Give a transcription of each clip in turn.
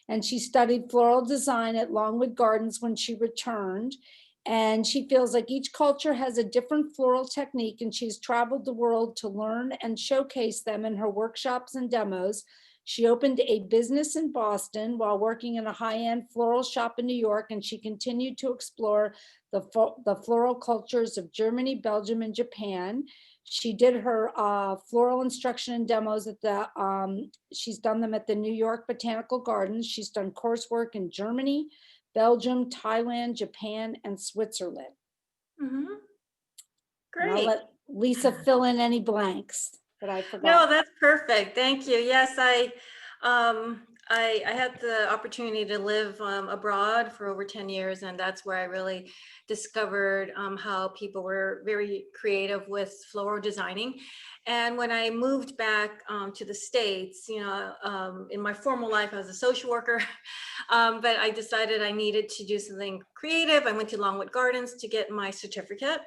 and she studied floral design at Longwood Gardens when she returned. And she feels like each culture has a different floral technique, and she's traveled the world to learn and showcase them in her workshops and demos. She opened a business in Boston while working in a high-end floral shop in New York, and she continued to explore the floral cultures of Germany, Belgium, and Japan. She did her floral instruction and demos at she's done them at the New York Botanical Gardens. She's done coursework in Germany, Belgium, Thailand, Japan, and Switzerland. Mm-hmm. And I'll Great. let Lisa fill in any blanks that I forgot. No, that's perfect. Thank you. Yes, I had the opportunity to live abroad for over 10 years, and that's where I really discovered how people were very creative with floral designing. And when I moved back to the States, in my formal life, I was a social worker, but I decided I needed to do something creative. I went to Longwood Gardens to get my certificate,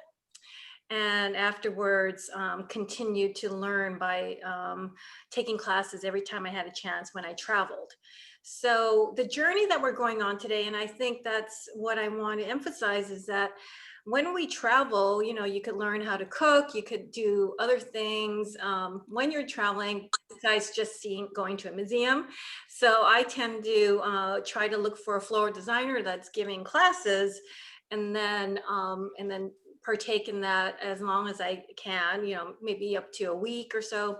and afterwards continued to learn by taking classes every time I had a chance when I traveled. So the journey that we're going on today, and I think that's what I want to emphasize, is that when we travel, you could learn how to cook, you could do other things when you're traveling besides just going to a museum. So I tend to try to look for a floral designer that's giving classes, and then partake in that as long as I can, maybe up to a week or so.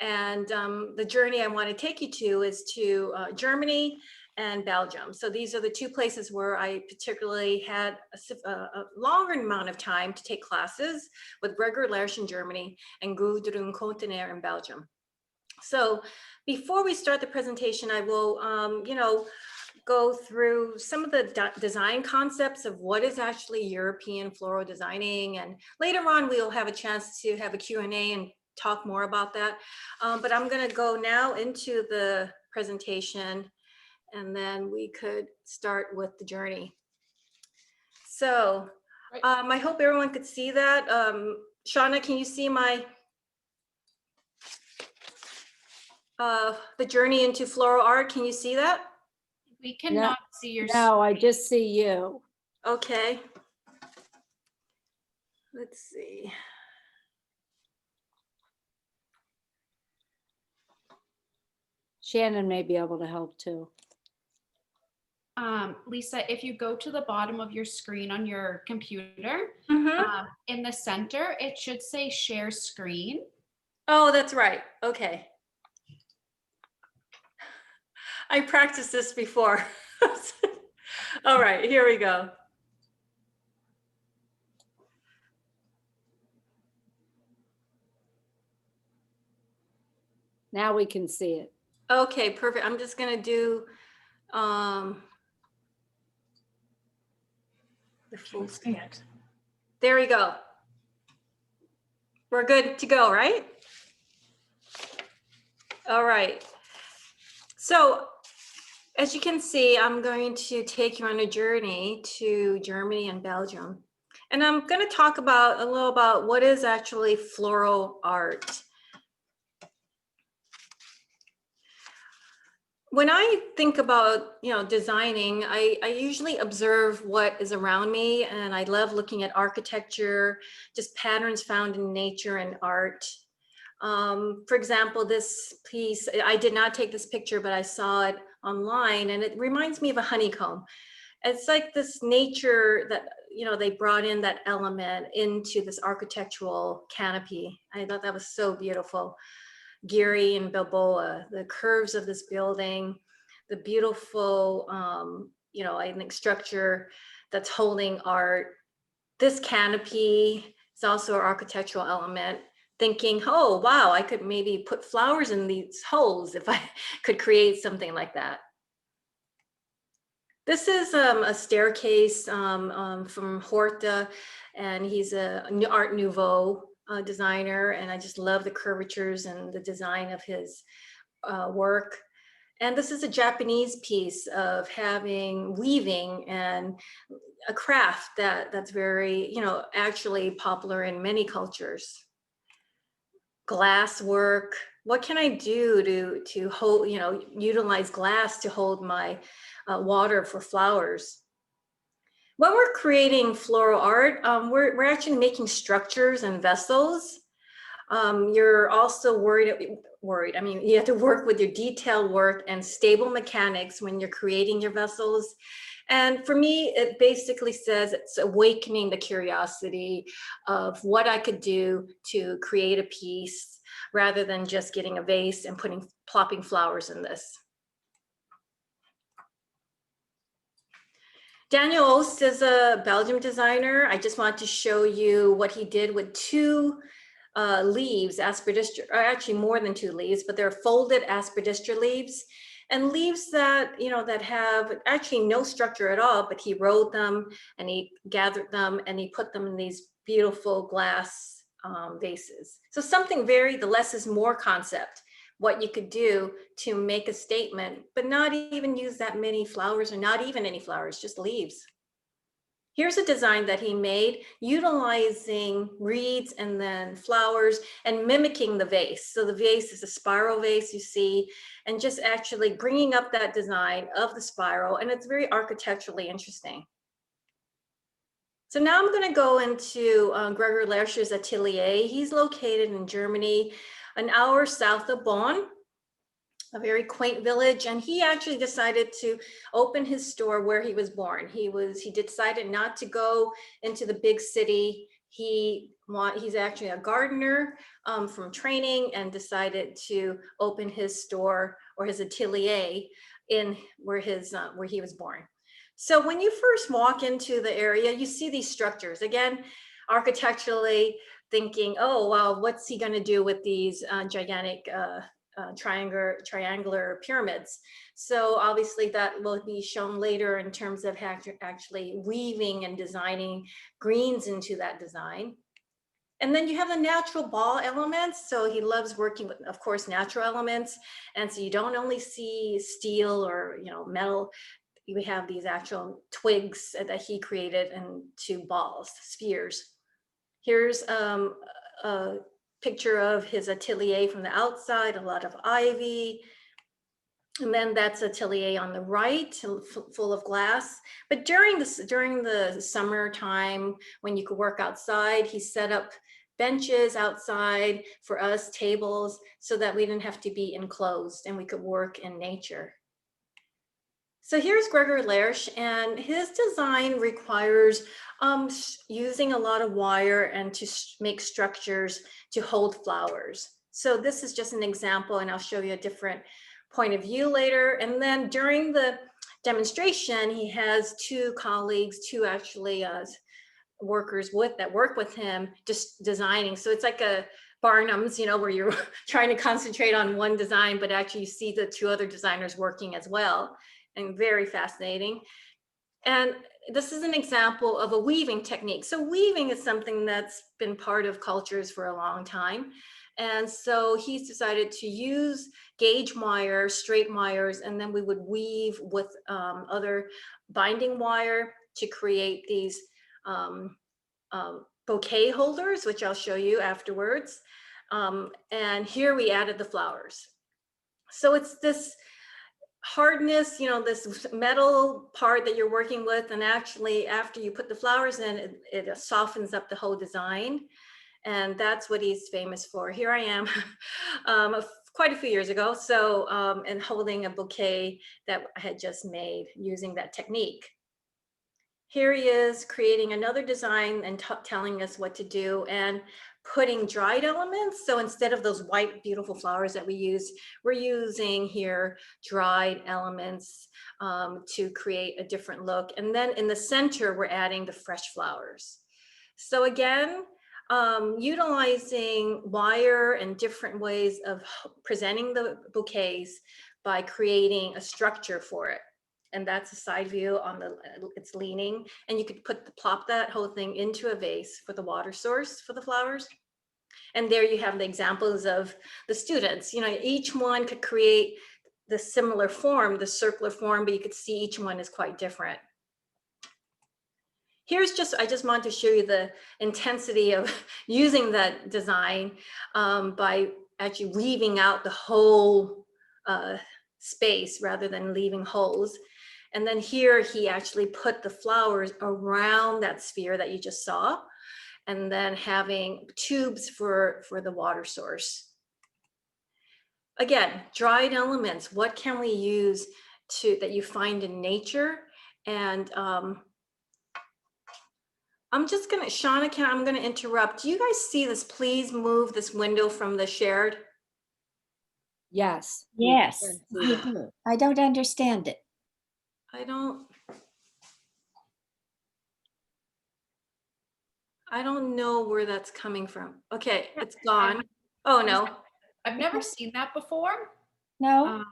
And the journey I want to take you to is to Germany and Belgium. So these are the two places where I particularly had a longer amount of time to take classes, with Gregor Lersch in Germany and Gudrun Kontener in Belgium. So before we start the presentation, I will, go through some of the design concepts of what is actually European floral designing. And later on, we'll have a chance to have a Q&A and talk more about that. But I'm going to go now into the presentation, and then we could start with the journey. So I hope everyone could see that. Shauna, can you see my the journey into floral art? Can you see that? We cannot see your No, I just see you. Okay. Let's see. Shannon may be able to help too. Lisa, if you go to the bottom of your screen on your computer, in the center, it should say share screen. Oh, that's right. Okay. I practiced this before. All right, here we go. Now we can see it. Okay, perfect. I'm just gonna do the full stand. There we go. We're good to go, right? All right. So as you can see, I'm going to take you on a journey to Germany and Belgium. And I'm going to talk about a little about what is actually floral art. When I think about, designing, I usually observe what is around me, and I love looking at architecture, just patterns found in nature and art. For example, this piece, I did not take this picture, but I saw it online, and it reminds me of a honeycomb. It's like this nature that, they brought in that element into this architectural canopy. I thought that was so beautiful. Gehry and Balboa, the curves of this building, the beautiful, I think structure that's holding art. This canopy is also an architectural element. Thinking, oh, wow, I could maybe put flowers in these holes if I could create something like that. This is a staircase from Horta, and he's a Art Nouveau designer, and I just love the curvatures and the design of his work. And this is a Japanese piece of weaving and a craft that's very, actually popular in many cultures. glass work. What can I do to hold, utilize glass to hold my water for flowers? When we're creating floral art, we're actually making structures and vessels. You're also worried. I mean, you have to work with your detailed work and stable mechanics when you're creating your vessels. And for me, it basically says it's awakening the curiosity of what I could do to create a piece rather than just getting a vase and plopping flowers in this. Daniel Oost is a Belgium designer. I just want to show you what he did with two leaves, aspidistra, or actually more than two leaves, but they're folded aspidistra leaves, and leaves that, that have actually no structure at all, but he rolled them and he gathered them and he put them in these beautiful glass vases. So something the less is more concept, what you could do to make a statement, but not even use that many flowers or not even any flowers, just leaves. Here's a design that he made utilizing reeds and then flowers and mimicking the vase. So the vase is a spiral vase, you see, and just actually bringing up that design of the spiral, and it's very architecturally interesting. So now I'm going to go into Gregor Lersch's atelier. He's located in Germany, an hour south of Bonn, a very quaint village, and he actually decided to open his store where he was born. He decided not to go into the big city. He's actually a gardener from training, and decided to open his store or his atelier in where he was born. So when you first walk into the area, you see these structures. Again, architecturally thinking, oh, wow, what's he going to do with these gigantic triangular pyramids? So obviously that will be shown later in terms of actually weaving and designing greens into that design. And then you have the natural ball elements. So he loves working with, of course, natural elements. And so you don't only see steel or metal. We have these actual twigs that he created into balls, spheres. Here's a picture of his atelier from the outside, a lot of ivy. And then that's atelier on the right, full of glass. But during the summertime, when you could work outside, he set up benches outside for us, tables, so that we didn't have to be enclosed and we could work in nature. So here's Gregor Lersch, and his design requires using a lot of wire and to make structures to hold flowers. So this is just an example, and I'll show you a different point of view later. And then during the demonstration, he has two actually workers that work with him, just designing. So it's like a Barnum's, where you're trying to concentrate on one design, but actually you see the two other designers working as well. And very fascinating. And this is an example of a weaving technique. So weaving is something that's been part of cultures for a long time. And so he's decided to use gauge wire, straight wires, and then we would weave with other binding wire to create these bouquet holders, which I'll show you afterwards. And here we added the flowers. So it's this hardness, this metal part that you're working with, and actually after you put the flowers in, it softens up the whole design. And that's what he's famous for. Here I am quite a few years ago, so and holding a bouquet that I had just made using that technique. Here he is creating another design and telling us what to do and putting dried elements. So instead of those white, beautiful flowers that we use, we're using here dried elements to create a different look. And then in the center, we're adding the fresh flowers. So again, utilizing wire and different ways of presenting the bouquets by creating a structure for it. And that's a side view it's leaning, and you could plop that whole thing into a vase for the water source for the flowers. And there you have the examples of the students. Each one could create the similar form, the circular form, but you could see each one is quite different. I just want to show you the intensity of using that design by actually leaving out the whole space rather than leaving holes. And then here he actually put the flowers around that sphere that you just saw, and then having tubes for the water source. Again, dried elements, what can we use that you find in nature? And I'm just gonna, Shauna, I'm gonna interrupt. Do you guys see this? Please move this window from the shared. Yes. Yes, we do. I don't understand it. I don't know where that's coming from. Okay, it's gone. Oh, no. I've never seen that before. No, Um,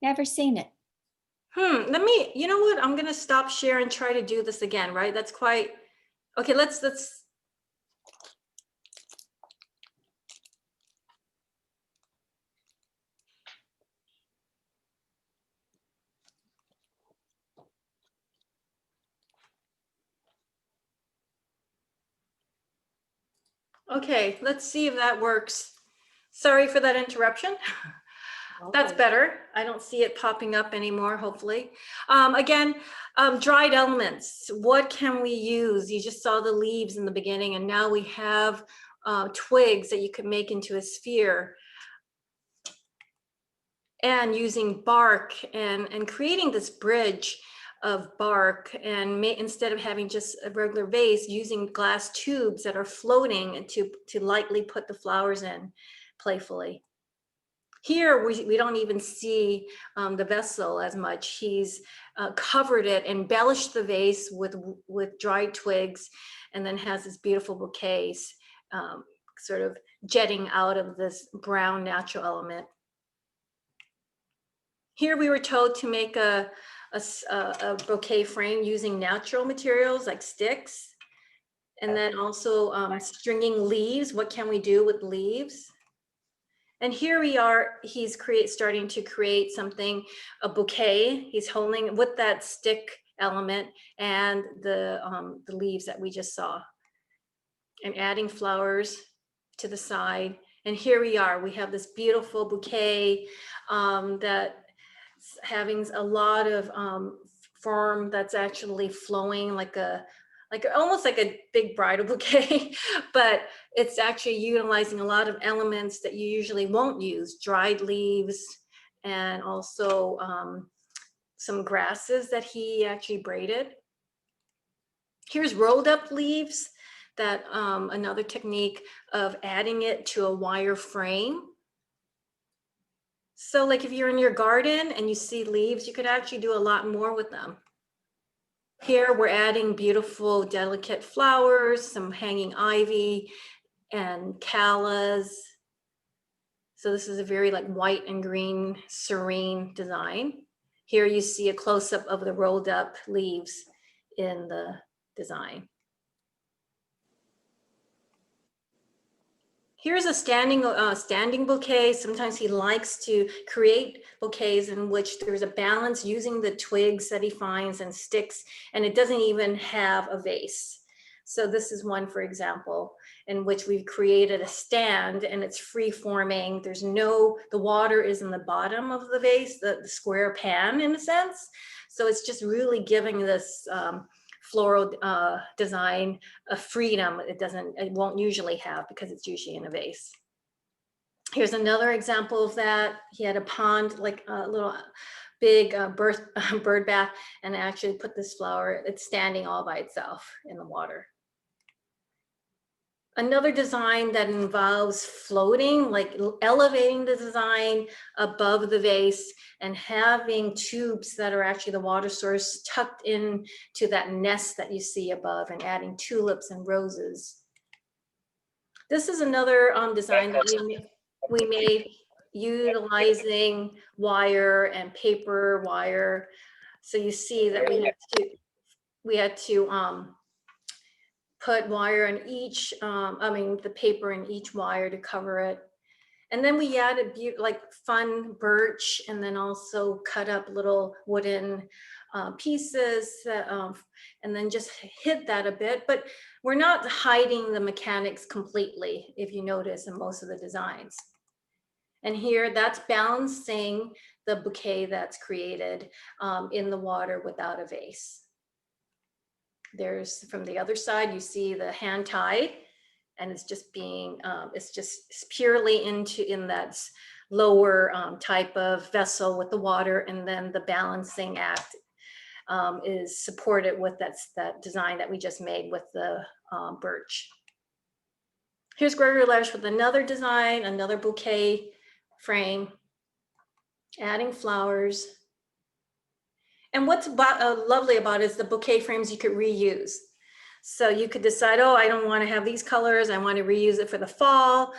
never seen it. Let me, you know what? I'm gonna stop share and try to do this again, right? That's quite, okay, let's. Okay, let's see if that works. Sorry for that interruption. That's better. I don't see it popping up anymore, hopefully. Again, dried elements. What can we use? You just saw the leaves in the beginning, and now we have twigs that you could make into a sphere. And using bark and creating this bridge of bark, and instead of having just a regular vase, using glass tubes that are floating and to lightly put the flowers in playfully. Here, we don't even see the vessel as much. He's covered it, embellished the vase with dried twigs, and then has this beautiful bouquets sort of jetting out of this brown natural element. Here we were told to make a bouquet frame using natural materials like sticks, and then also stringing leaves. What can we do with leaves? And here we are, he's starting to create something, a bouquet. He's holding with that stick element and the leaves that we just saw, and adding flowers to the side. And here we are, we have this beautiful bouquet that having a lot of form that's actually flowing like almost like a big bridal bouquet, but it's actually utilizing a lot of elements that you usually won't use, dried leaves, and also some grasses that he actually braided. Here's rolled up leaves, that another technique of adding it to a wire frame. So like if you're in your garden and you see leaves, you could actually do a lot more with them. Here we're adding beautiful, delicate flowers, some hanging ivy and callas. So this is a very like white and green, serene design. Here you see a close-up of the rolled up leaves in the design. Here's a standing bouquet. Sometimes he likes to create bouquets in which there's a balance using the twigs that he finds and sticks, and it doesn't even have a vase. So this is one, for example, in which we've created a stand and it's free forming. The water is in the bottom of the vase, the square pan in a sense. So it's just really giving this floral design a freedom it won't usually have, because it's usually in a vase. Here's another example of that. He had a pond, like a little big bird bath, and actually put this flower, it's standing all by itself in the water. Another design that involves floating, like elevating the design above the vase and having tubes that are actually the water source tucked in to that nest that you see above, and adding tulips and roses. This is another design that we made utilizing wire and paper wire. So you see that we had to put wire in each, the paper in each wire to cover it. And then we added like fun birch, and then also cut up little wooden pieces, and then just hid that a bit. But we're not hiding the mechanics completely, if you notice in most of the designs. And here that's balancing the bouquet that's created in the water without a vase. There's, from the other side, you see the hand tied, and it's just being, it's purely in that lower type of vessel with the water, and then the balancing act is supported with that design that we just made with the birch. Here's Gregory L'Arche with another design, another bouquet frame, adding flowers. And what's lovely about it is the bouquet frames you could reuse. So you could decide, oh, I don't want to have these colors. I want to reuse it for the fall,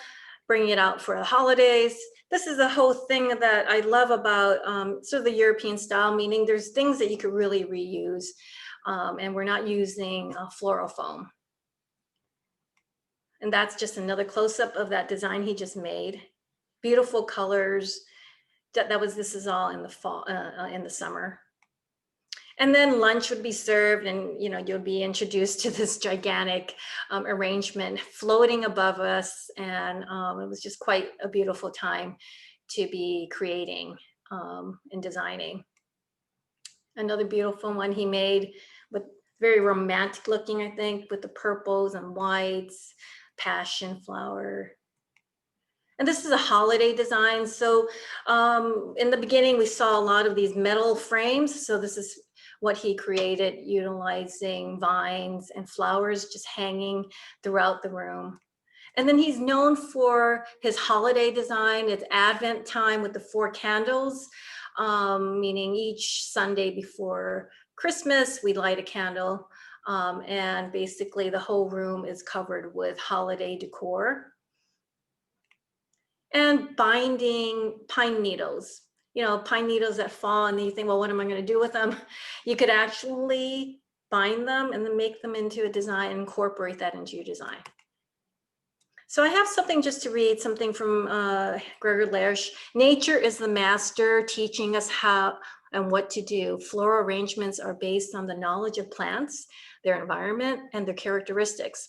bring it out for the holidays. This is the whole thing that I love about sort of the European style, meaning there's things that you could really reuse, and we're not using floral foam. And that's just another close-up of that design he just made. Beautiful colors. This is all in the fall, in the summer. And then lunch would be served, and you'll be introduced to this gigantic arrangement floating above us. And it was just quite a beautiful time to be creating and designing. Another beautiful one he made, with very romantic looking, I think, with the purples and whites, passion flower. And this is a holiday design. So in the beginning, we saw a lot of these metal frames. So this is what he created, utilizing vines and flowers just hanging throughout the room. And then he's known for his holiday design. It's Advent time with the 4 candles, meaning each Sunday before Christmas, we light a candle. And basically the whole room is covered with holiday decor. And binding pine needles. Pine needles that fall, and then you think, well, what am I going to do with them? You could actually bind them and then make them into a design and incorporate that into your design. So I have something just to read, something from Gregory L'Arche. Nature is the master, teaching us how and what to do. Floral arrangements are based on the knowledge of plants, their environment, and their characteristics.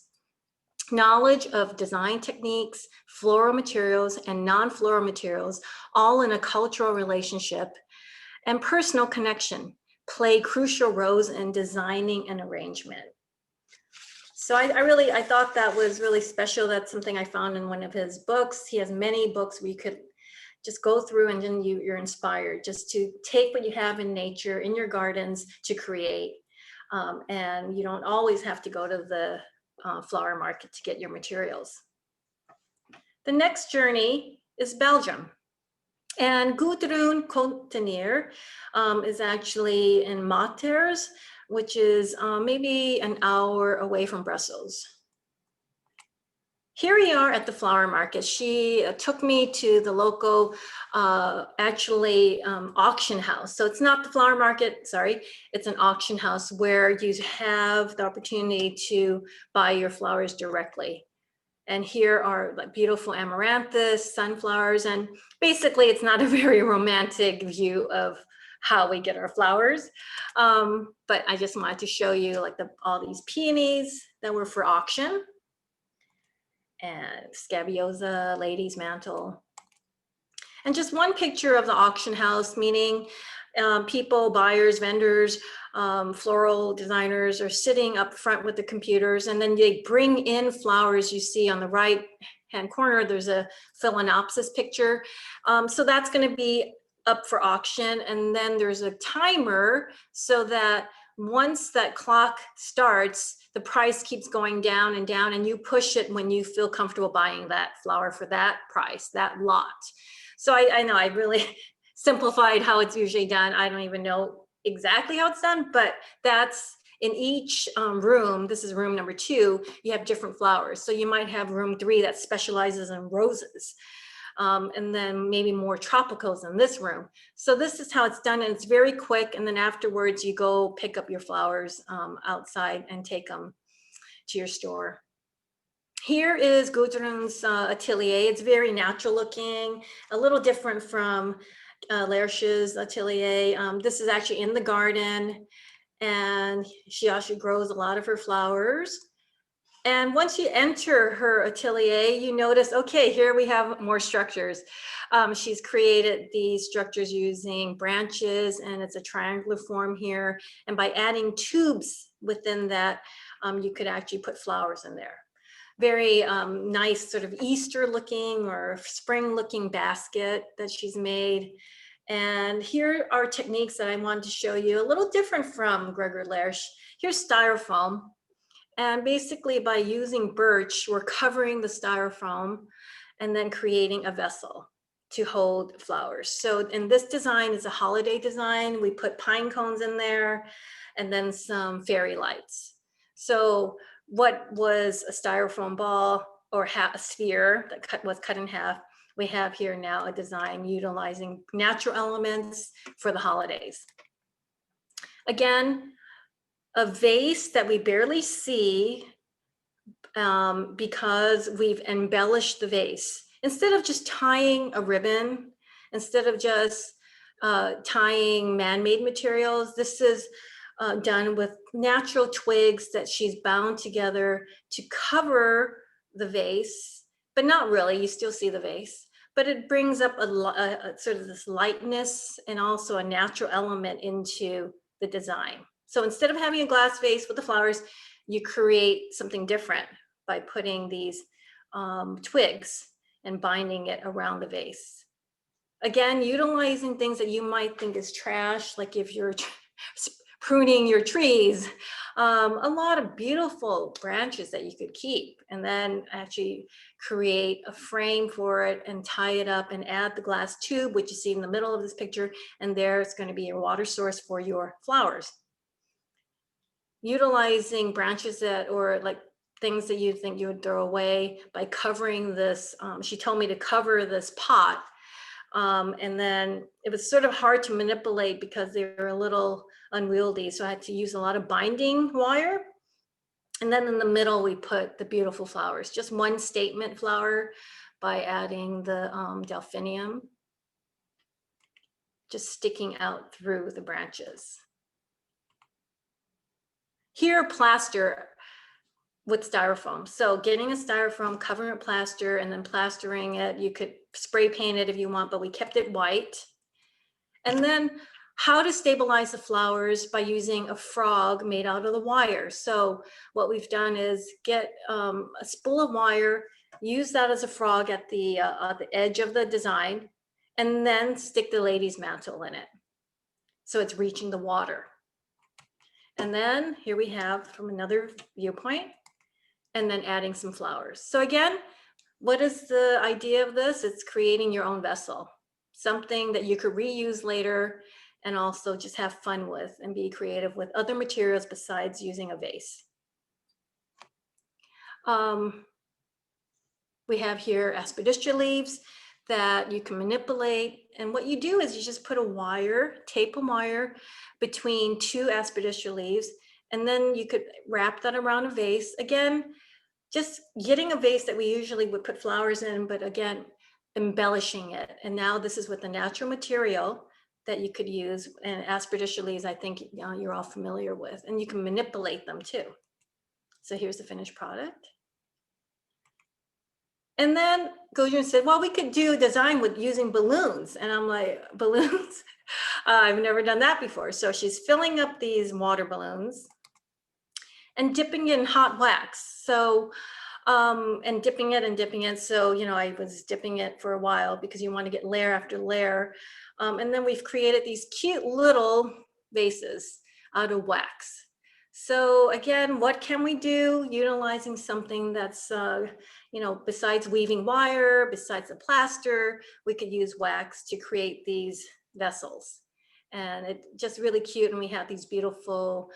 Knowledge of design techniques, floral materials, and non-floral materials, all in a cultural relationship, and personal connection play crucial roles in designing an arrangement. So I thought that was really special. That's something I found in one of his books. He has many books where you could just go through, and then you're inspired just to take what you have in nature, in your gardens, to create. And you don't always have to go to the flower market to get your materials. The next journey is Belgium. And Gudrun Contenier is actually in Maters, which is maybe an hour away from Brussels. Here we are at the flower market. She took me to the local, auction house. So it's not the flower market, sorry, it's an auction house where you have the opportunity to buy your flowers directly. And here are like beautiful amaranthus, sunflowers, and basically it's not a very romantic view of how we get our flowers. But I just wanted to show you like all these peonies that were for auction. And Scabiosa, lady's mantle. And just one picture of the auction house, meaning people, buyers, vendors, floral designers are sitting up front with the computers, and then they bring in flowers. You see on the right hand corner, there's a Phalaenopsis picture. So that's going to be up for auction. And then there's a timer so that once that clock starts, the price keeps going down, and you push it when you feel comfortable buying that flower for that price, that lot. So I know I really simplified how it's usually done. I don't even know exactly how it's done, but that's in each room. This is room number 2. You have different flowers. So you might have room 3 that specializes in roses. And then maybe more tropicals in this room. So this is how it's done, and it's very quick. And then afterwards you go pick up your flowers outside and take them to your store. Here is Gudrun's atelier. It's very natural looking, a little different from Lerch's atelier. This is actually in the garden, and she actually grows a lot of her flowers. And once you enter her atelier, you notice, okay, here we have more structures. She's created these structures using branches, and it's a triangular form here. And by adding tubes within that, you could actually put flowers in there. Very nice sort of Easter looking or spring looking basket that she's made. And here are techniques that I wanted to show you, a little different from Gregory Lerch. Here's styrofoam. And basically by using birch, we're covering the styrofoam and then creating a vessel to hold flowers. So in this design is a holiday design. We put pine cones in there and then some fairy lights. So what was a styrofoam ball or a sphere that was cut in half, we have here now a design utilizing natural elements for the holidays. Again, a vase that we barely see because we've embellished the vase. Instead of just tying a ribbon, instead of just tying man-made materials, this is done with natural twigs that she's bound together to cover the vase, but not really, you still see the vase, but it brings up a sort of this lightness and also a natural element into the design. So instead of having a glass vase with the flowers, you create something different by putting these twigs and binding it around the vase. Again, utilizing things that you might think is trash, like if you're pruning your trees, a lot of beautiful branches that you could keep and then actually create a frame for it and tie it up and add the glass tube, which you see in the middle of this picture, and there it's going to be your water source for your flowers. Utilizing branches that, or like things that you think you would throw away by covering this. She told me to cover this pot. And then it was sort of hard to manipulate because they were a little unwieldy. So I had to use a lot of binding wire. And then in the middle, we put the beautiful flowers, just one statement flower by adding the delphinium, just sticking out through the branches. Here, plaster with styrofoam. So getting a styrofoam, covering it plaster, and then plastering it. You could spray paint it if you want, but we kept it white. And then how to stabilize the flowers by using a frog made out of the wire. So what we've done is get a spool of wire, use that as a frog at the edge of the design, and then stick the lady's mantle in it. So it's reaching the water. And then here we have from another viewpoint, and then adding some flowers. So again, what is the idea of this? It's creating your own vessel, something that you could reuse later and also just have fun with and be creative with other materials besides using a vase. We have here aspidistra leaves that you can manipulate. And what you do is you just put a wire, tape a wire between two aspidistra leaves, and then you could wrap that around a vase. Again, just getting a vase that we usually would put flowers in, but again, embellishing it. And now this is with the natural material that you could use, and aspidistra leaves, I think you're all familiar with, and you can manipulate them too. So here's the finished product. And then Gojun said, well, we could do design with using balloons. And I'm like, balloons? I've never done that before. So she's filling up these water balloons and dipping in hot wax. So, and dipping it. So, you know, I was dipping it for a while because you want to get layer after layer. And then we've created these cute little vases out of wax. So again, what can we do utilizing something that's, you know, besides weaving wire, besides the plaster, we could use wax to create these vessels. And it's just really cute. And we have these beautiful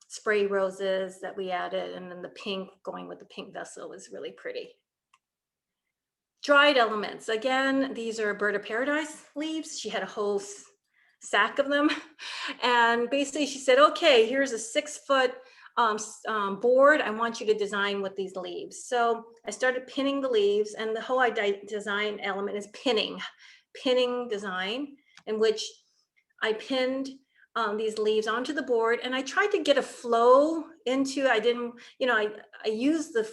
spray roses that we added. And then the pink going with the pink vessel was really pretty. Dried elements. Again, these are bird of paradise leaves. She had a whole sack of them. And basically she said, okay, here's a 6-foot board. I want you to design with these leaves. So I started pinning the leaves, and the whole design element is pinning. pinning design in which I pinned these leaves onto the board, and I tried to get a flow into, I didn't, I used the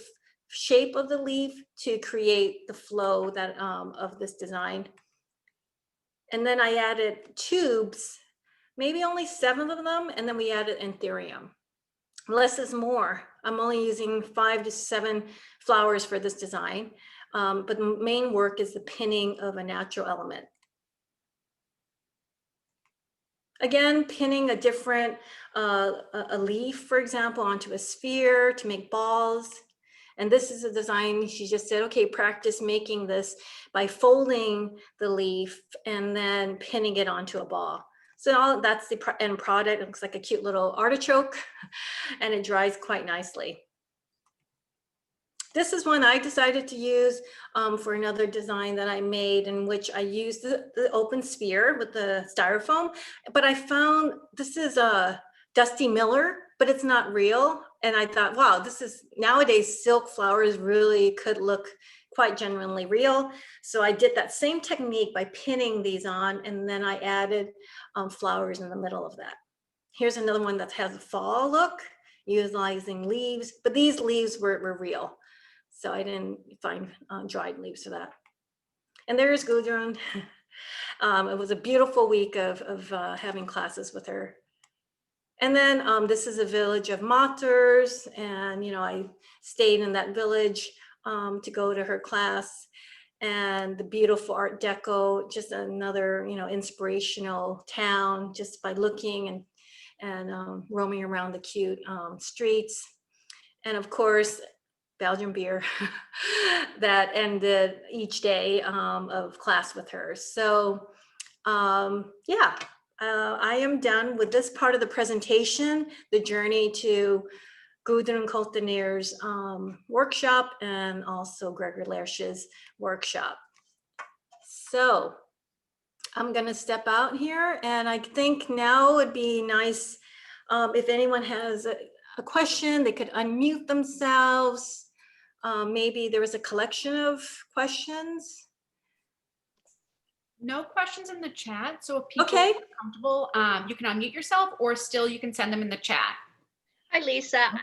shape of the leaf to create the flow that of this design. And then I added tubes, maybe only 7 of them, and then we added anthurium. Less is more. I'm only using 5 to 7 flowers for this design, but the main work is the pinning of a natural element. Again, pinning a different, a leaf, for example, onto a sphere to make balls. And this is a design, she just said, okay, practice making this by folding the leaf and then pinning it onto a ball. So that's the end product. It looks like a cute little artichoke and it dries quite nicely. This is one I decided to use for another design that I made, in which I used the open sphere with the styrofoam, but I found this is a Dusty Miller, but it's not real. And I thought, wow, this is, nowadays silk flowers really could look quite genuinely real. So I did that same technique by pinning these on, and then I added flowers in the middle of that. Here's another one that has a fall look, utilizing leaves, but these leaves were real. So I didn't find dried leaves for that. And there's Gudrun. It was a beautiful week of having classes with her. And then this is a village of martyrs, and I stayed in that village to go to her class, and the beautiful Art Deco, just another inspirational town, just by looking and roaming around the cute streets. And of course, Belgian beer that ended each day of class with her. So yeah. I am done with this part of the presentation, the journey to Gudrun Koltenier's workshop and also Gregory Lersch's workshop. So I'm going to step out here, and I think now would be nice if anyone has a question, they could unmute themselves. Maybe there was a collection of questions. No questions in the chat. So if people Okay. are comfortable, you can unmute yourself, or still you can send them in the chat. Hi, Lisa.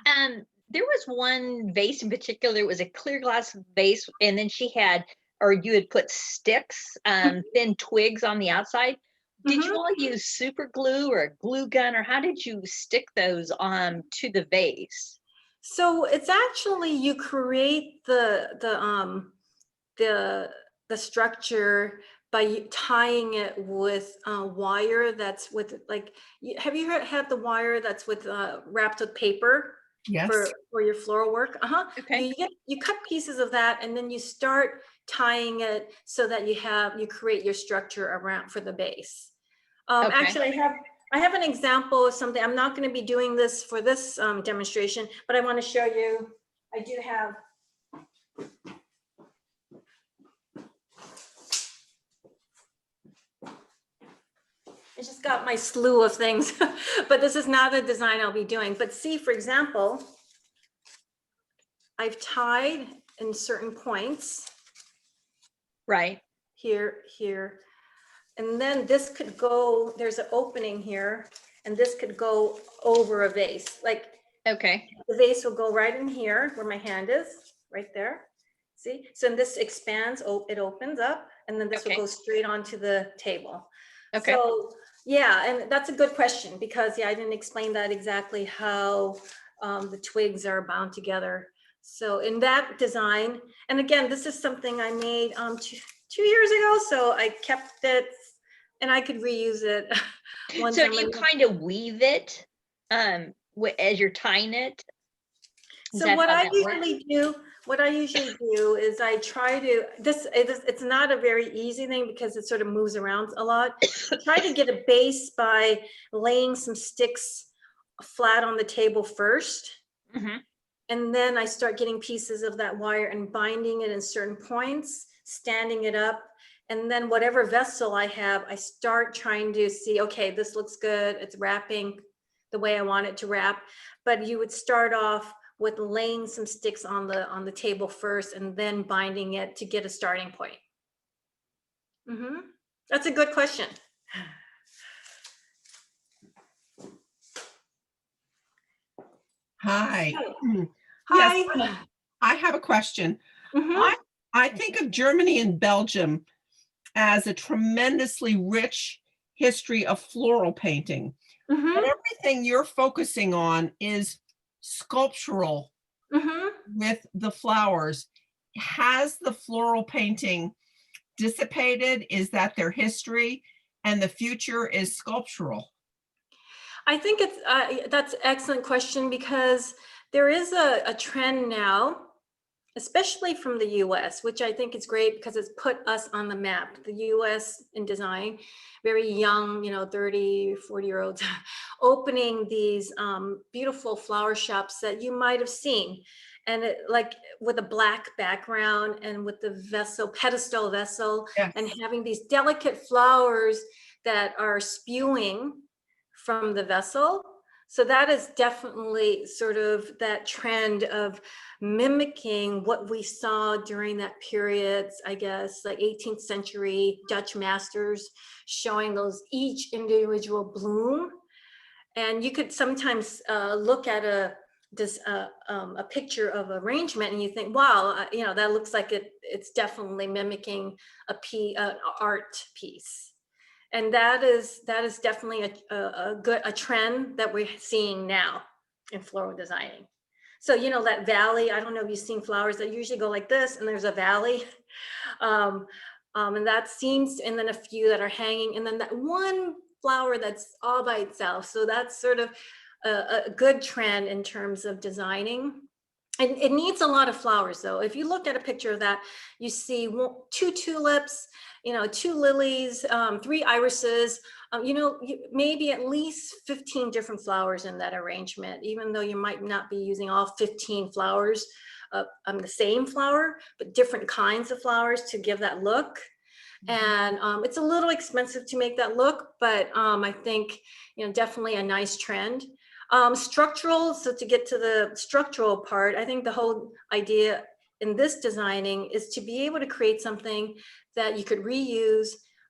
There was one vase in particular. It was a clear glass vase, and then she had, or you had put sticks, thin twigs on the outside. Did you all use super glue or a glue gun, or how did you stick those on to the vase? So it's actually, you create the structure by tying it with wire that's with, like, have you had the wire that's with wrapped with paper? Yes. For your floral work? Okay. You cut pieces of that, and then you start tying it so that you create your structure around for the base. Okay. Actually, I have an example of something. I'm not going to be doing this for this demonstration, but I want to show you. I do have. I just got my slew of things, but this is not a design I'll be doing. But see, for example, I've tied in certain points. Right. Here. And then this could go, there's an opening here, and this could go over a vase. Like, Okay. the vase will go right in here where my hand is, right there. See? So this expands, it opens up, and then this will Okay. go straight onto the table. Okay. So yeah, and that's a good question, because I didn't explain that exactly, how the twigs are bound together. So in that design, and again, this is something I made 2 years ago, so I kept it and I could reuse it. So do you kind of weave it as you're tying it? So what I usually do is I try to, it's not a very easy thing because it sort of moves around a lot. I try to get a base by laying some sticks flat on the table first. And then I start getting pieces of that wire and binding it in certain points, standing it up. And then whatever vessel I have, I start trying to see, okay, this looks good. It's wrapping the way I want it to wrap. But you would start off with laying some sticks on the table first, and then binding it to get a starting point. That's a good question. Hi. So, Yes, hi. I have a question. Mhm, I think of Germany and Belgium as a tremendously rich history of floral painting. mhm, And everything you're focusing on is sculptural mhm. with the flowers. Has the floral painting dissipated? Is that their history? And the future is sculptural? I think it's that's an excellent question because there is a trend now, especially from the US, which I think is great because it's put us on the map. The US in design, very young, 30, 40-year-olds, opening these beautiful flower shops that you might have seen. And like with a black background and with the vessel, pedestal vessel, Yes. and having these delicate flowers that are spewing from the vessel. So that is definitely sort of that trend of mimicking what we saw during that period, I guess, like 18th century Dutch masters showing those each individual bloom. And you could sometimes look at a picture of arrangement and you think, wow, that looks like it's definitely mimicking an art piece. And that is definitely a trend that we're seeing now in floral designing. So that valley, I don't know if you've seen flowers that usually go like this and there's a valley. um, and that seems, and then a few that are hanging, and then that one flower that's all by itself. So that's sort of a good trend in terms of designing. And it needs a lot of flowers though. If you look at a picture of that, you see two tulips, two lilies, three irises, maybe at least 15 different flowers in that arrangement, even though you might not be using all 15 flowers on the same flower, but different kinds of flowers to give that look. And it's a little expensive to make that look, but I think, definitely a nice trend. Structural, so to get to the structural part, I think the whole idea in this designing is to be able to create something that you could reuse.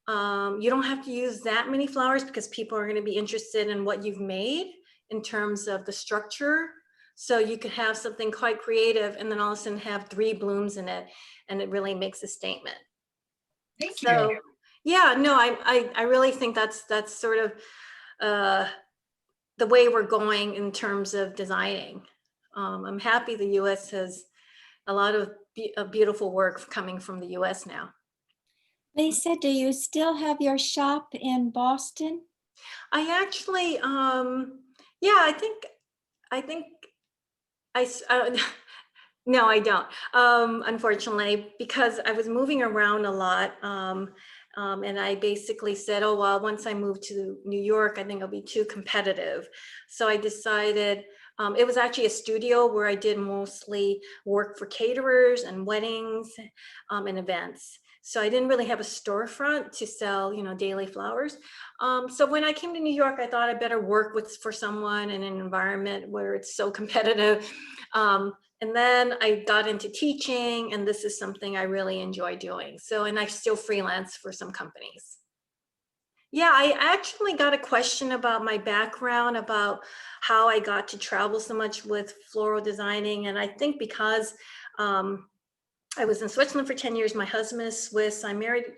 You don't have to use that many flowers because people are going to be interested in what you've made in terms of the structure. So you could have something quite creative and then all of a sudden have 3 blooms in it, and it really makes a statement. Thank So you. yeah, no, I really think that's sort of the way we're going in terms of designing. I'm happy the US has a lot of beautiful work coming from the US now. Lisa, do you still have your shop in Boston? I actually, yeah, I think no, I don't. Unfortunately, because I was moving around a lot. And I basically said, oh, well, once I move to New York, I think I'll be too competitive. So I decided, it was actually a studio where I did mostly work for caterers and weddings and events. So I didn't really have a storefront to sell, daily flowers. So when I came to New York, I thought I better work for someone in an environment where it's so competitive. And then I got into teaching, and this is something I really enjoy doing. So, and I still freelance for some companies. Yeah, I actually got a question about my background, about how I got to travel so much with floral designing. And I think because I was in Switzerland for 10 years, my husband is Swiss. I married,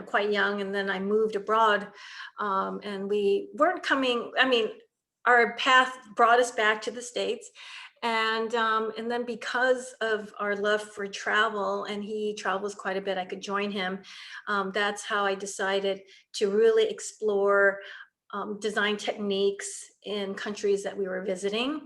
quite young, and then I moved abroad. And we weren't coming, I mean, our path brought us back to the States. And then because of our love for travel, and he travels quite a bit, I could join him. That's how I decided to really explore design techniques in countries that we were visiting.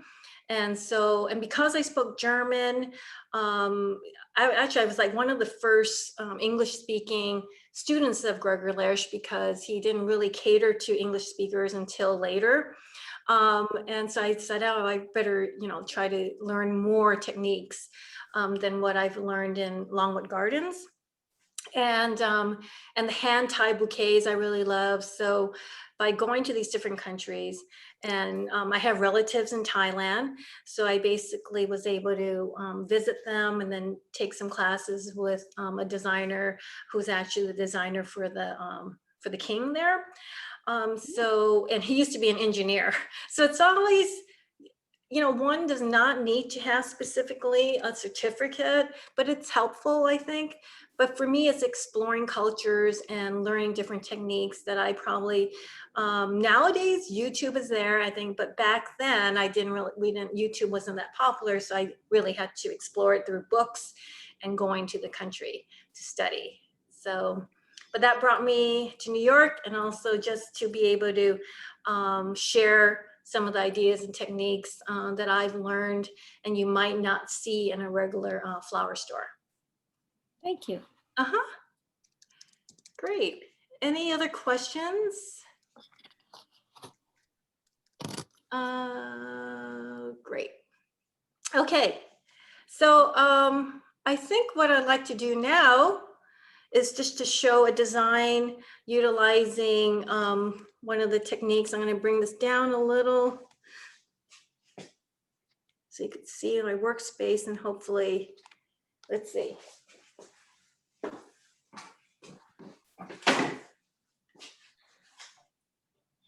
And so, and because I spoke German, I was like one of the first English speaking students of Gregor Lersch, because he didn't really cater to English speakers until later. And so I said, oh, I better, try to learn more techniques than what I've learned in Longwood Gardens. and the hand tie bouquets I really love. So by going to these different countries, and I have relatives in Thailand, so I basically was able to visit them and then take some classes with a designer who's actually the designer for the king there. So, and he used to be an engineer. So it's always, you know, one does not need to have specifically a certificate, but it's helpful, I think. But for me, it's exploring cultures and learning different techniques that I probably, nowadays, YouTube is there, I think, but back then YouTube wasn't that popular. So I really had to explore it through books and going to the country to study. So, but that brought me to New York, and also just to be able to share some of the ideas and techniques that I've learned and you might not see in a regular flower store. Thank you. Uh-huh. Great. Any other questions? Great. Okay. So I think what I'd like to do now is just to show a design utilizing one of the techniques. I'm going to bring this down a little so you can see in my workspace, and hopefully, let's see.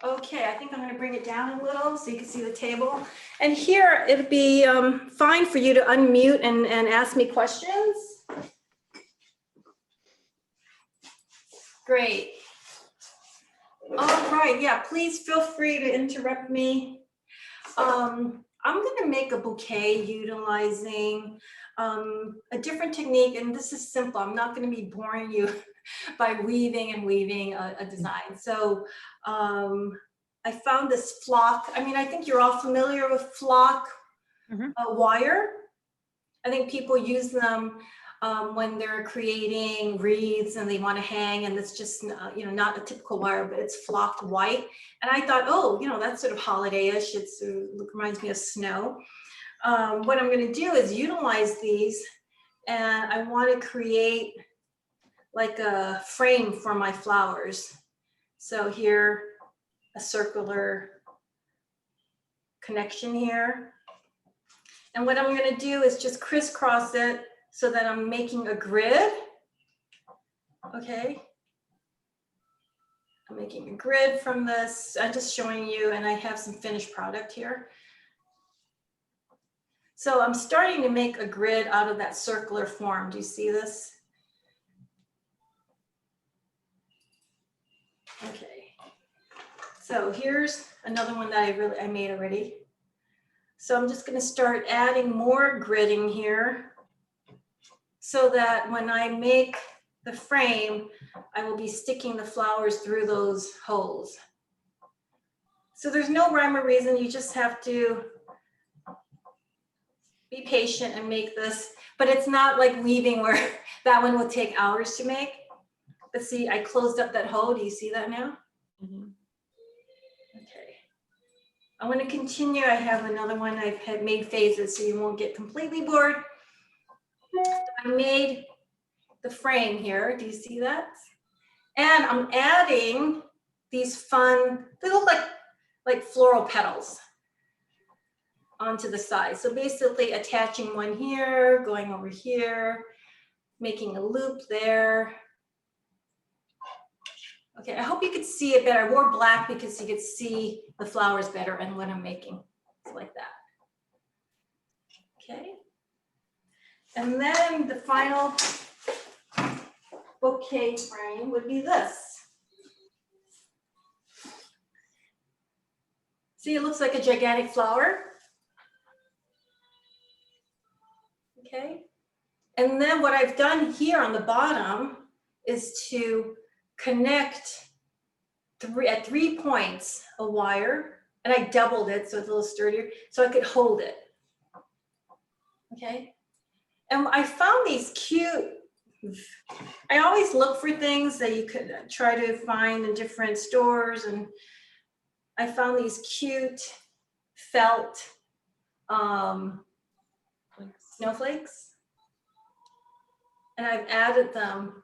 Okay, I think I'm going to bring it down a little so you can see the table. And here it'd be fine for you to unmute and ask me questions. Great. All right, yeah, please feel free to interrupt me. I'm going to make a bouquet utilizing a different technique, and this is simple. I'm not going to be boring you by weaving a design. So I found this flock. I mean, I think you're all familiar with flock wire. I think people use them when they're creating wreaths and they want to hang, and it's just you know, not a typical wire, but it's flocked white. And I thought, oh, you know, that's sort of holiday-ish. It reminds me of snow. What I'm going to do is utilize these, and I want to create like a frame for my flowers. So here, a circular connection here. And what I'm going to do is just crisscross it so that I'm making a grid. Okay. I'm making a grid from this. I'm just showing you, and I have some finished product here. So I'm starting to make a grid out of that circular form. Do you see this? Okay. So here's another one that I made already. So I'm just going to start adding more gridding here so that when I make the frame, I will be sticking the flowers through those holes. So there's no rhyme or reason. You just have to be patient and make this, but it's not like weaving where that one will take hours to make. But see, I closed up that hole. Do you see that now? Mhm. Okay. I want to continue. I have another one. I've had made phases so you won't get completely bored. I made the frame here. Do you see that? And I'm adding these fun, they look like floral petals onto the side. So basically attaching one here, going over here, making a loop there. Okay, I hope you could see it better. I wore black because you could see the flowers better and what I'm making. It's like that. Okay. And then the final bouquet frame would be this. See, it looks like a gigantic flower. Okay. And then what I've done here on the bottom is to connect at 3 points a wire, and I doubled it so it's a little sturdier so I could hold it. Okay. And I found these cute, I always look for things that you could try to find in different stores, and I found these cute felt snowflakes, and I've added them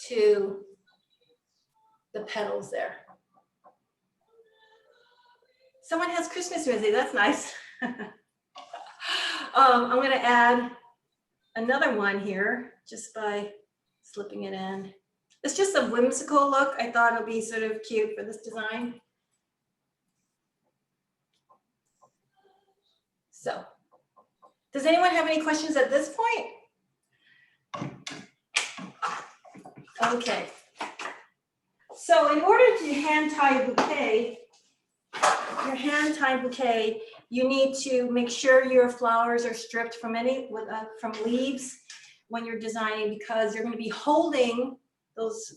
to the petals there. Someone has Christmas music, that's nice. I'm gonna add another one here just by slipping it in. It's just a whimsical look. I thought it'd be sort of cute for this design. So, does anyone have any questions at this point? Okay. So in order to hand tie a bouquet, your hand tie bouquet, you need to make sure your flowers are stripped from from leaves when you're designing, because you're going to be holding those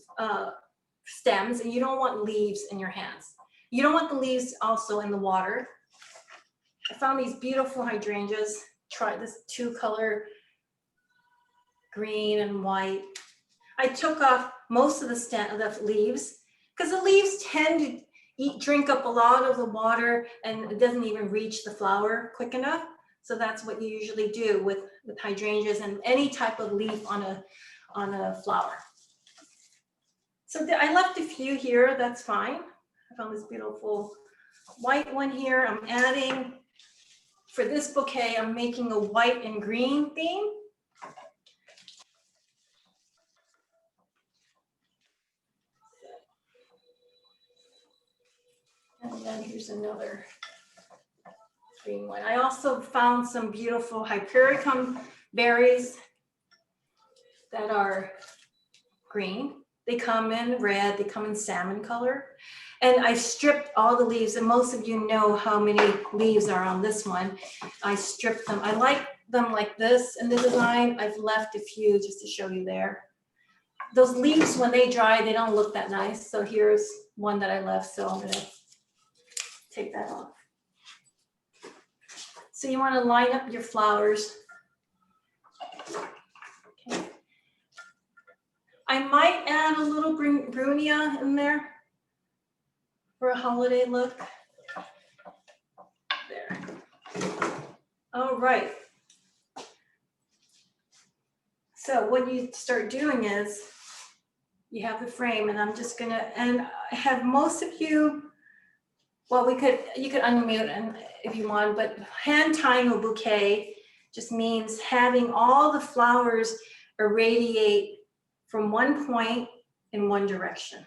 stems, and you don't want leaves in your hands. You don't want the leaves also in the water. I found these beautiful hydrangeas. Try this 2-color green and white. I took off most of the leaves, because the leaves tend to drink up a lot of the water, and it doesn't even reach the flower quick enough. So that's what you usually do with hydrangeas and any type of leaf on a flower. So I left a few here, that's fine. I found this beautiful white one here. I'm adding, for this bouquet, I'm making a white and green theme. And then here's another green one. I also found some beautiful Hypericum berries that are green. They come in red, they come in salmon color. And I stripped all the leaves, and most of you know how many leaves are on this one. I stripped them. I like them like this in the design. I've left a few just to show you there. Those leaves, when they dry, they don't look that nice. So here's one that I left, so I'm gonna take that off. So you want to line up your flowers. Okay. I might add a little Brunia in there for a holiday look. There. All right. So what you start doing is you have the frame, and I'm just gonna, and I have most of you, well, you could unmute and if you want, but hand tying a bouquet just means having all the flowers irradiate from one point in one direction.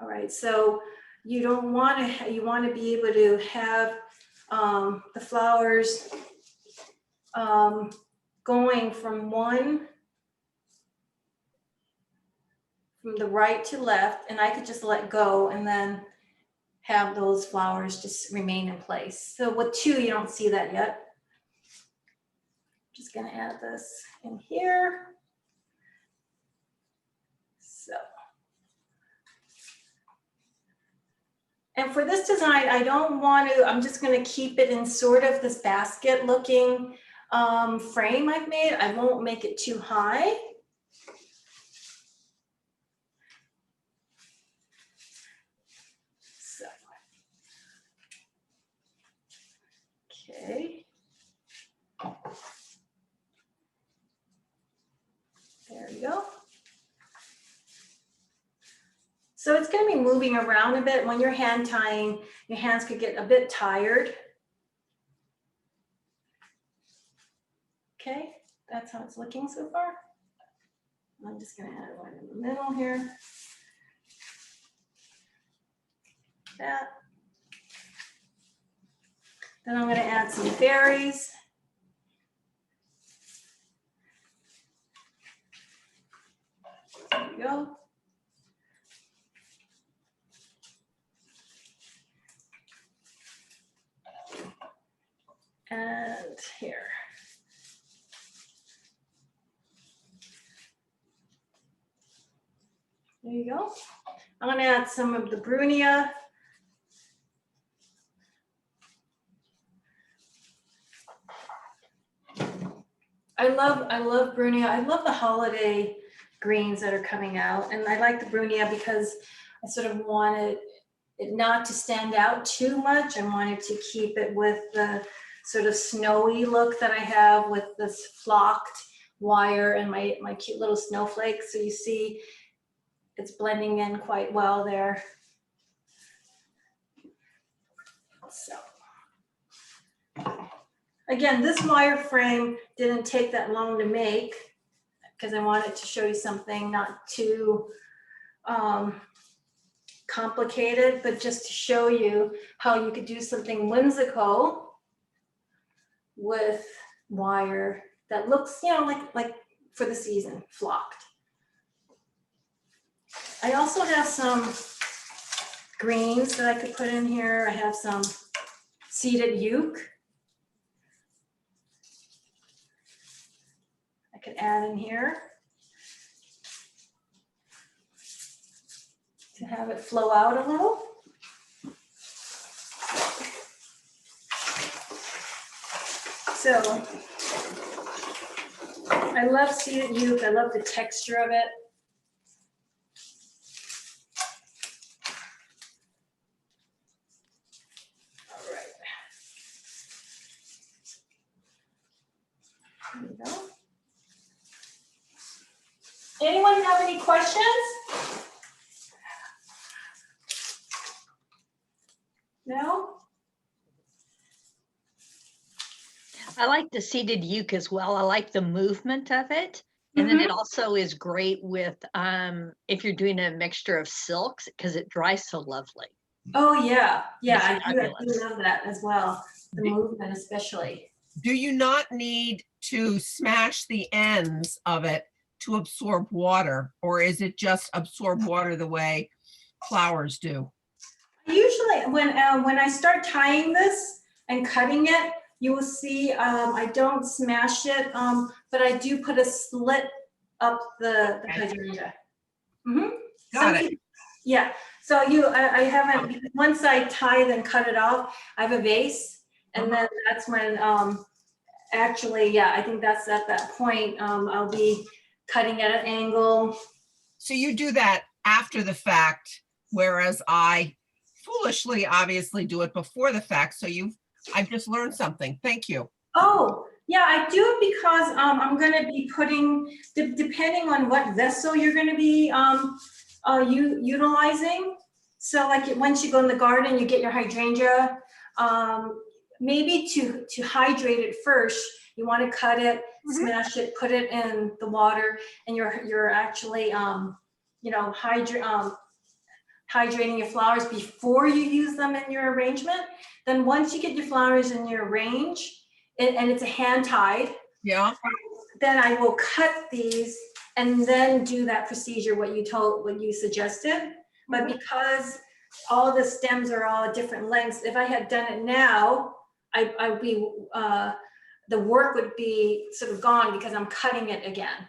All right, so you don't want to, you want to be able to have the flowers going from the right to left, and I could just let go and then have those flowers just remain in place. So with 2, you don't see that yet. Just gonna add this in here. So. And for this design, I don't want to, I'm just gonna keep it in sort of this basket looking frame I've made. I won't make it too high. So. Okay. There we go. So it's going to be moving around a bit. When you're hand tying, your hands could get a bit tired. Okay, that's how it's looking so far. I'm just going to add one in the middle here. That. Then I'm going to add some berries. There we go. And here. There you go. I'm going to add some of the Brunia. I love Brunia. I love the holiday greens that are coming out, and I like the Brunia because I sort of wanted it not to stand out too much. I wanted to keep it with the sort of snowy look that I have with this flocked wire and my cute little snowflakes. So you see it's blending in quite well there. So again, this wireframe didn't take that long to make because I wanted to show you something not too complicated, but just to show you how you could do something whimsical with wire that looks, you know, like for the season, flocked. I also have some greens that I could put in here. I have some seeded yuke. I could add in here to have it flow out a little. So I love seeded yuke. I love the texture of it. All right. There we go. Anyone have any questions? No? I like the seeded yuke as well. I like the movement of it. And then it also is great with if you're doing a mixture of silks because it dries so lovely. Oh, yeah. Yeah, It's I do fabulous. love that as well. The movement especially. Do you not need to smash the ends of it to absorb water, or is it just absorb water the way flowers do? Usually when I start tying this and cutting it, you will see I don't smash it, but I do put a slit up the hydrangea. Got it. Yeah, so I haven't, because once I tie it and cut it off, I have a vase, and then that's when actually, yeah, I think that's at that point, I'll be cutting at an angle. So you do that after the fact, whereas I foolishly obviously do it before the fact. So I've just learned something. Thank you. Oh, yeah, I do it because I'm gonna be putting, depending on what vessel you're gonna be utilizing. So like once you go in the garden, you get your hydrangea. Maybe to hydrate it first, you want to cut it, smash it, put it in the water, and you're actually you know, hydrating your flowers before you use them in your arrangement. Then once you get your flowers in your range, and it's a hand tied, Yeah. then I will cut these and then do that procedure, what you suggested. But because all the stems are all different lengths, if I had done it now, I would be, the work would be sort of gone because I'm cutting it again.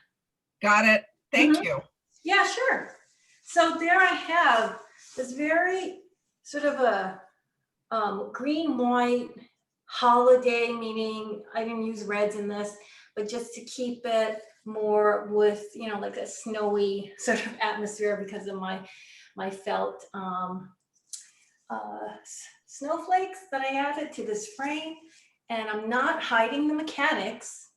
Got it. Thank you. Yeah, sure. So there I have this very sort of a green, white holiday, meaning I didn't use reds in this, but just to keep it more with, you know, like a snowy sort of atmosphere because of my felt snowflakes that I added to this frame. And I'm not hiding the mechanics.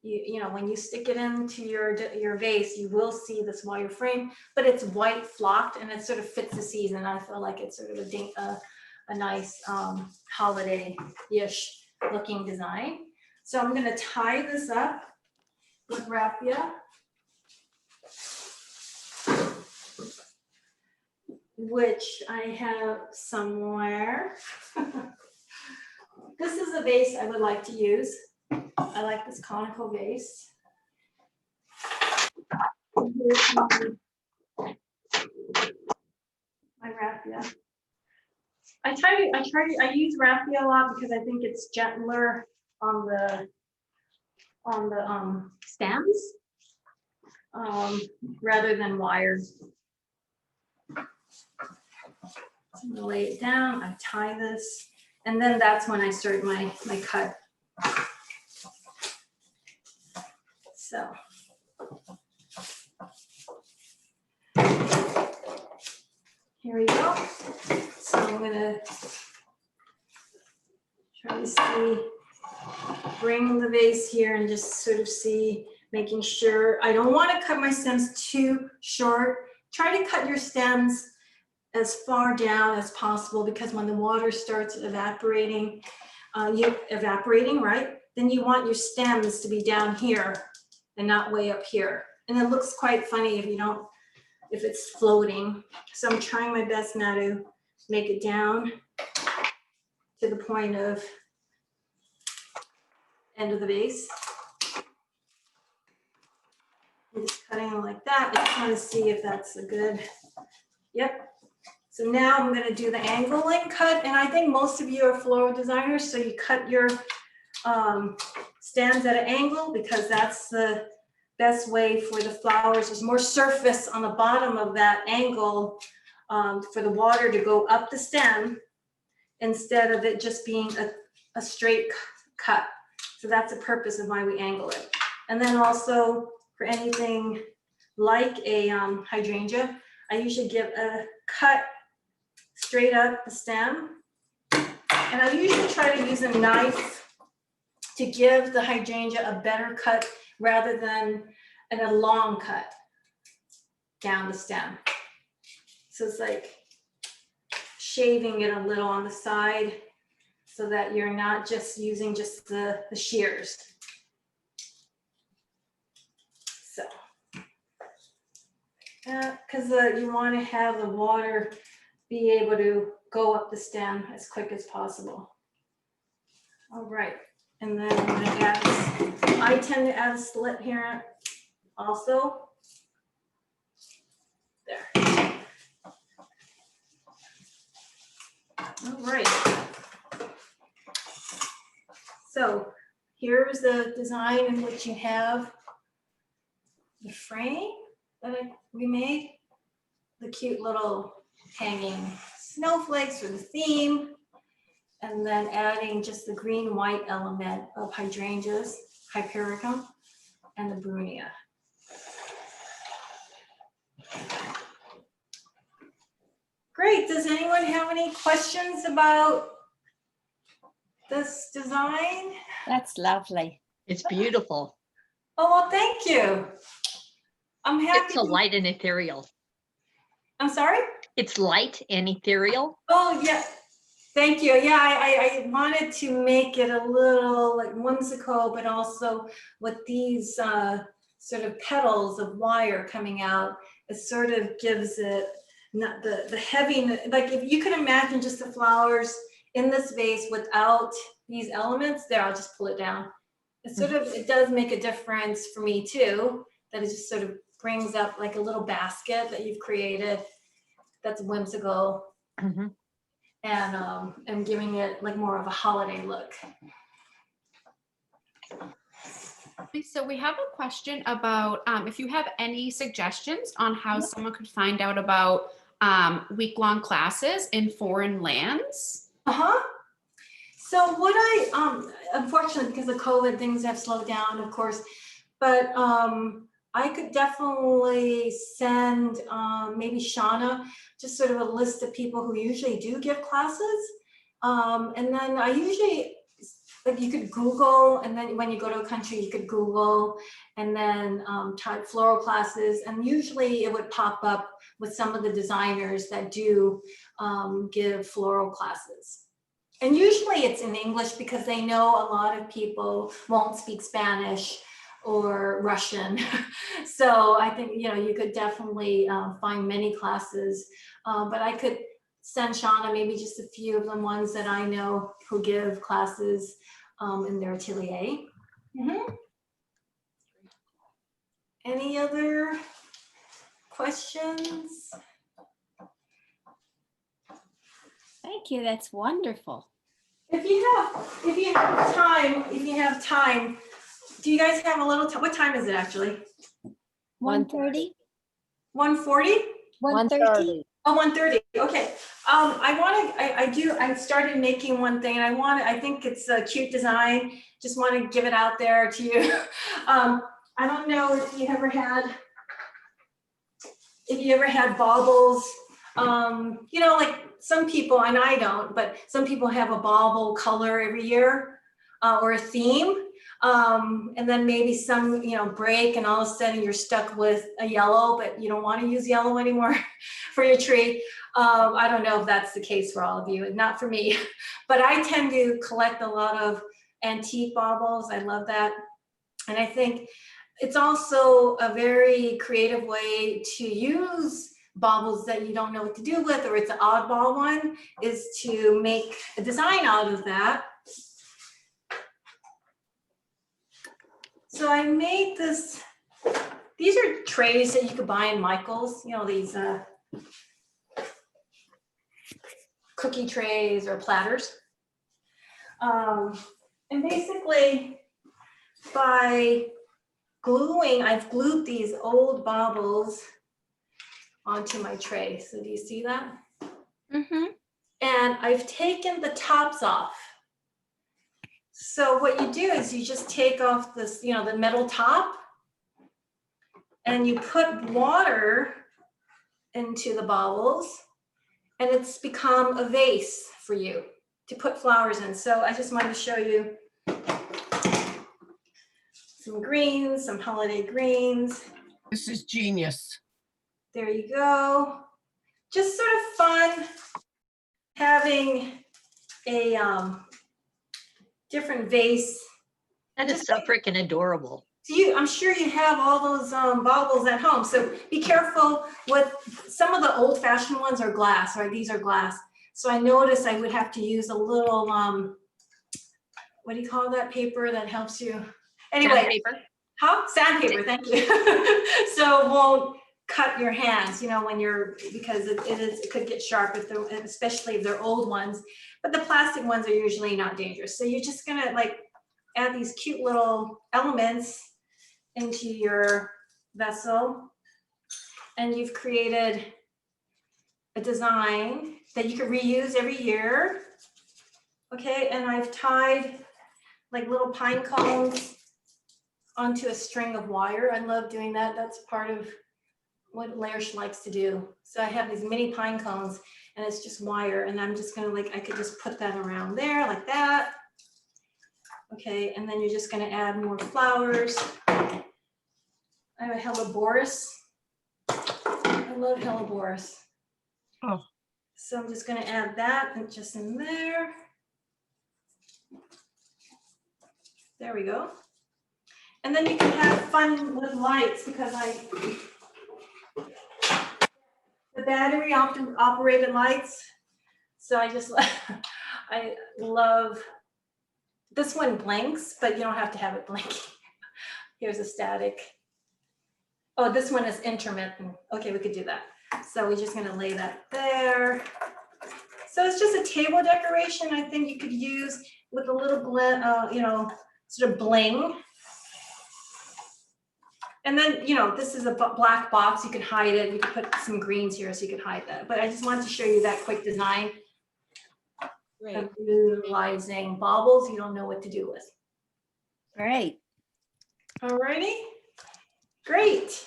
You know, when you stick it into your vase, you will see this wire frame, but it's white flocked and it sort of fits the season. I feel like it's sort of a nice holiday-ish looking design. So I'm gonna tie this up with raffia, which I have somewhere. This is a vase I would like to use. I like this conical vase. Here's my raffia. I use raffia a lot because I think it's gentler on the stems rather than wire. So I'm gonna lay it down, I tie this, and then that's when I start my cut. So. Here we go. So I'm gonna try to bring the vase here and just sort of see making sure, I don't want to cut my stems too short. Try to cut your stems as far down as possible, because when the water starts evaporating, right? Then you want your stems to be down here and not way up here. And it looks quite funny if it's floating. So I'm trying my best now to make it down to the point of end of the vase. I'm just cutting them like that. I just want to see if that's a good, yep. So now I'm going to do the angling cut. And I think most of you are floral designers, so you cut your stems at an angle, because that's the best way for the flowers. There's more surface on the bottom of that angle for the water to go up the stem, instead of it just being a straight cut. So that's the purpose of why we angle it. And then also for anything like a hydrangea, I usually give a cut straight up the stem. And I usually try to use a knife to give the hydrangea a better cut rather than a long cut down the stem. So it's like shaving it a little on the side so that you're not just using just the shears. So, because you want to have the water be able to go up the stem as quick as possible. All right, and then I'm going to add this. I tend to add a slit here also. There. All right. So here's the design in which you have the frame that we made, the cute little hanging snowflakes for the theme, and then adding just the green white element of hydrangeas, Hypericum, and the Brunia. Great. Does anyone have any questions about this design? That's lovely. It's beautiful. Oh, well, thank you. I'm happy. It's so light and ethereal. I'm sorry? It's light and ethereal. Oh, yeah. Thank you. Yeah, I wanted to make it a little like whimsical, but also with these sort of petals of wire coming out, it sort of gives it not the heaviness. Like if you can imagine just the flowers in this vase without these elements, there, I'll just pull it down. It sort of, it does make a difference for me too, that it just sort of brings up like a little basket that you've created that's whimsical. Mm-hmm. And giving it like more of a holiday look. So we have a question about if you have any suggestions on how someone could find out about week-long classes in foreign lands. So what unfortunately, because of COVID, things have slowed down, of course, but I could definitely send maybe Shauna just sort of a list of people who usually do give classes. And then I usually, like you could Google, and then when you go to a country, you could Google and then type floral classes. And usually it would pop up with some of the designers that do give floral classes. And usually it's in English because they know a lot of people won't speak Spanish or Russian. So I think, you could definitely find many classes, but I could send Shauna maybe just a few of the ones that I know who give classes in their atelier. Mm-hmm. Any other questions? Thank you. That's wonderful. If you have time, do you guys have a little time? What time is it actually? 1:30? 1:40? 1:30? Oh, 1:30. Okay. I started making one thing, and I think it's a cute design. Just want to give it out there to you. I don't know if you ever had baubles. Like some people, and I don't, but some people have a bauble color every year or a theme. And then maybe some, break and all of a sudden you're stuck with a yellow, but you don't want to use yellow anymore for your tree. I don't know if that's the case for all of you, not for me, but I tend to collect a lot of antique baubles. I love that. And I think it's also a very creative way to use baubles that you don't know what to do with, or it's an oddball one, is to make a design out of that. So I made this, these are trays that you could buy in Michael's, these cookie trays or platters. And basically by gluing, I've glued these old baubles onto my tray. So do you see that? Mm-hmm. And I've taken the tops off. So what you do is you just take off this, the metal top, and you put water into the baubles, and it's become a vase for you to put flowers in. So I just wanted to show you some greens, some holiday greens. This is genius. There you go. Just sort of fun having a different vase. That is so freaking adorable. So I'm sure you have all those baubles at home. So be careful with some of the old-fashioned ones are glass, right? These are glass. So I noticed I would have to use a little, what do you call that paper that helps you? Anyway, Sandpaper. Sandpaper, thank you. So it won't cut your hands, when you're, because it could get sharp, especially if they're old ones. But the plastic ones are usually not dangerous. So you're just gonna add these cute little elements into your vessel, and you've created a design that you can reuse every year. Okay, and I've tied little pine cones onto a string of wire. I love doing that. That's part of what Lersch likes to do. So I have these mini pine cones, and it's just wire, and I'm just gonna I could just put that around there like that. Okay, and then you're just gonna add more flowers. I have a Helleborus. I love Helleborus. Oh. So I'm just gonna add that and just in there. There we go. And then you can have fun with lights, because the battery operated lights. So I love, this one blinks, but you don't have to have it blinking. Here's a static. Oh, this one is intermittent. Okay, we could do that. So we're just gonna lay that there. So it's just a table decoration I think you could use with a little, sort of bling. And then, this is a black box. You can hide it. You can put some greens here so you can hide that. But I just wanted to show you that quick design of utilizing baubles you don't know what to do with. Great. All righty, great.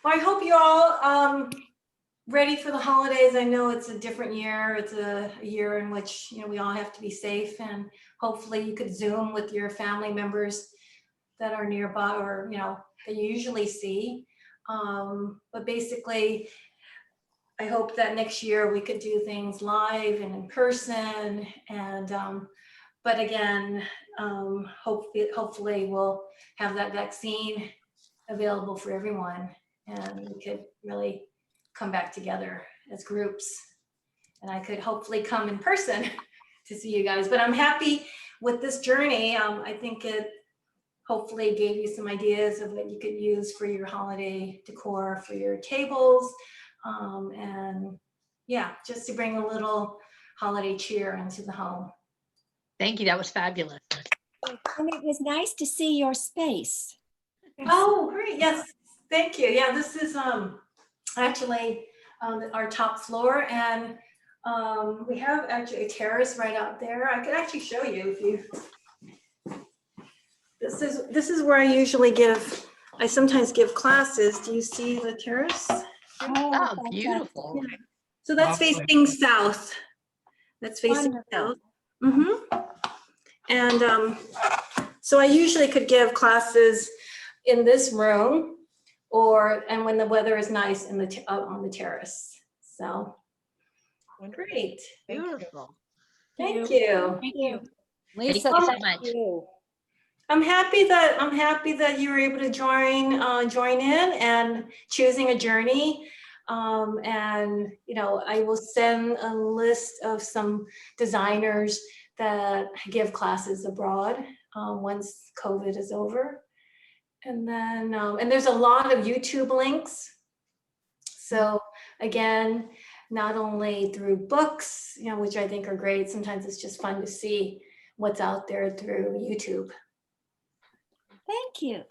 Well, I hope you all ready for the holidays. I know it's a different year. It's a year in which we all have to be safe, and hopefully you could Zoom with your family members that are nearby, or that you usually see. But basically, I hope that next year we could do things live and in person. And but again, hopefully we'll have that vaccine available for everyone, and we could really come back together as groups. And I could hopefully come in person to see you guys. But I'm happy with this journey. I think it hopefully gave you some ideas of what you could use for your holiday decor for your tables. And yeah, just to bring a little holiday cheer into the home. Thank you. That was fabulous. And it was nice to see your space. Oh, great. Yes, thank you. Yeah, this is actually our top floor, and we have actually a terrace right out there. I could actually show you if you. This is where I usually I sometimes give classes. Do you see the terrace? Oh, fantastic. beautiful. So that's Lovely. facing south. That's facing Wonderful. south. And So I usually could give classes in this room and when the weather is nice out on the terrace. So, great. Beautiful. Thank you. Thank you. Lisa, Thank you so thank much. you. I'm happy that you were able to join in and choosing a journey. And I will send a list of some designers that give classes abroad once COVID is over. And then and there's a lot of YouTube links. So again, not only through books, which I think are great. Sometimes it's just fun to see what's out there through YouTube. Thank you.